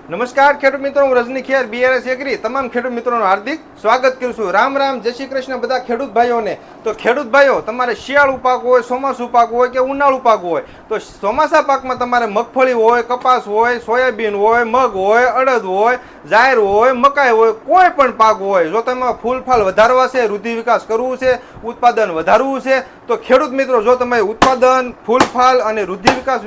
નમસ્કાર ખેડૂત મિત્રો, હું રજની ખેર બીઆરએસ એગ્રી તમામ ખેડૂત મિત્રોનું હાર્દિક સ્વાગત કરું છું. રામ રામ, જય શ્રી કૃષ્ણ બધા ખેડૂત ભાઈઓને. તો ખેડૂત ભાઈઓ, તમારે શિયાળુ પાક હોય, ચોમાસું પાક હોય કે ઉનાળુ પાક હોય, તો ચોમાસા પાકમાં તમારે મગફળી હોય, કપાસ હોય, સોયાબીન હોય, મગ હોય, અડદ હોય, જાહેર હોય, મકાઈ હોય, કોઈ પણ પાક હોય, જો તમે ફૂલફાલ વધારવા છે, વૃદ્ધિ વિકાસ કરવું છે, ઉત્પાદન વધારવું છે, તો ખેડૂત મિત્રો જો તમે ઉત્પાદન, ફૂલફાલ અને વૃદ્ધિ વિકાસ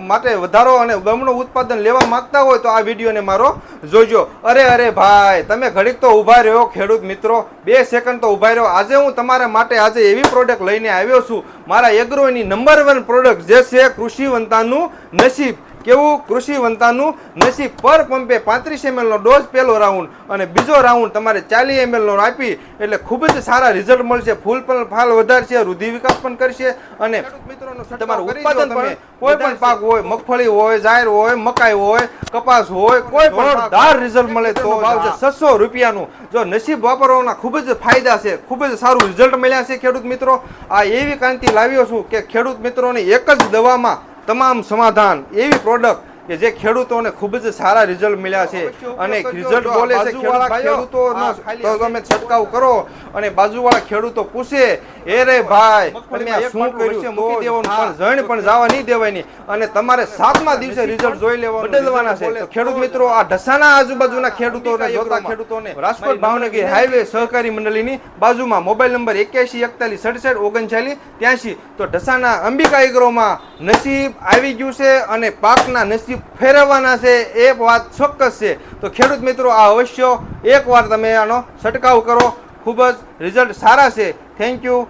માટે વધારો અને બમણું ઉત્પાદન લેવા માંગતા હોય તો આ વિડીયોને મારો જોજો. અરે ભાઈ, તમે ઘડીક તો ઊભા રહ્યો ખેડૂત મિત્રો, 2 સેકન્ડ તો ઊભા રહ્યો. આજે હું તમારા માટે આજે એવી પ્રોડક્ટ લઈને આવ્યો છું, મારા એગ્રોની નંબર 1 પ્રોડક્ટ જે છે કૃષિવંતાનું નસીબ. કેવું? કૃષિવંતાનું નસીબ. પર પંપે 35 ml નો ડોઝ પહેલો રાઉન્ડ અને બીજો રાઉન્ડ તમારે 40 ml નો આપી એટલે ખૂબ જ સારા રિઝલ્ટ મળશે. ફૂલ પણ ફાલ વધારશે, વૃદ્ધિ વિકાસ પણ કરશે અને તમારું ઉત્પાદન પણ કોઈ પણ પાક હોય, મગફળી હોય, જાહેર હોય, મકાઈ હોય, કપાસ હોય, કોઈ પણ જોરદાર રિઝલ્ટ મળે. તો ભાવ છે 600 રૂપિયાનું. જો નસીબ વાપરવાના ખૂબ જ ફાયદા છે, ખૂબ જ સારું રિઝલ્ટ મળ્યા છે ખેડૂત મિત્રો. આ એવી ક્રાંતિ લાવ્યો છું કે ખેડૂત મિત્રોને એક જ દવામાં તમામ સમાધાન, એવી પ્રોડક્ટ કે જે ખેડૂતોને ખૂબ જ સારા રિઝલ્ટ મળ્યા છે. અને રિઝલ્ટ બોલે છે ખેડૂતોનો, તો તમે છંટકાવ કરો અને બાજુવાળા ખેડૂતો પૂછે, એ રે ભાઈ તમે આ શું કર્યું છે, મૂકી દેવાનું, પણ જણ પણ જવા નહીં દેવાની અને તમારે 7મા દિવસે રિઝલ્ટ જોઈ લેવાનું, બદલવાના છે. તો ખેડૂત મિત્રો, આ ઢસાના આજુબાજુના ખેડૂતોને જોતા ખેડૂતોને રાજકોટ ભાવનગર હાઈવે સહકારી મંડળીની બાજુમાં મોબાઈલ નંબર 81 41 67 39 83. તો ઢસાના અંબિકા એગ્રોમાં નસીબ આવી ગયું છે અને પાકના નસીબ ફેરવવાના છે, એ વાત ચોક્કસ છે. તો ખેડૂત મિત્રો, આ અવશ્ય એકવાર તમે આનો છંટકાવ કરો, ખૂબ જ રિઝલ્ટ સારા છે. Thank you.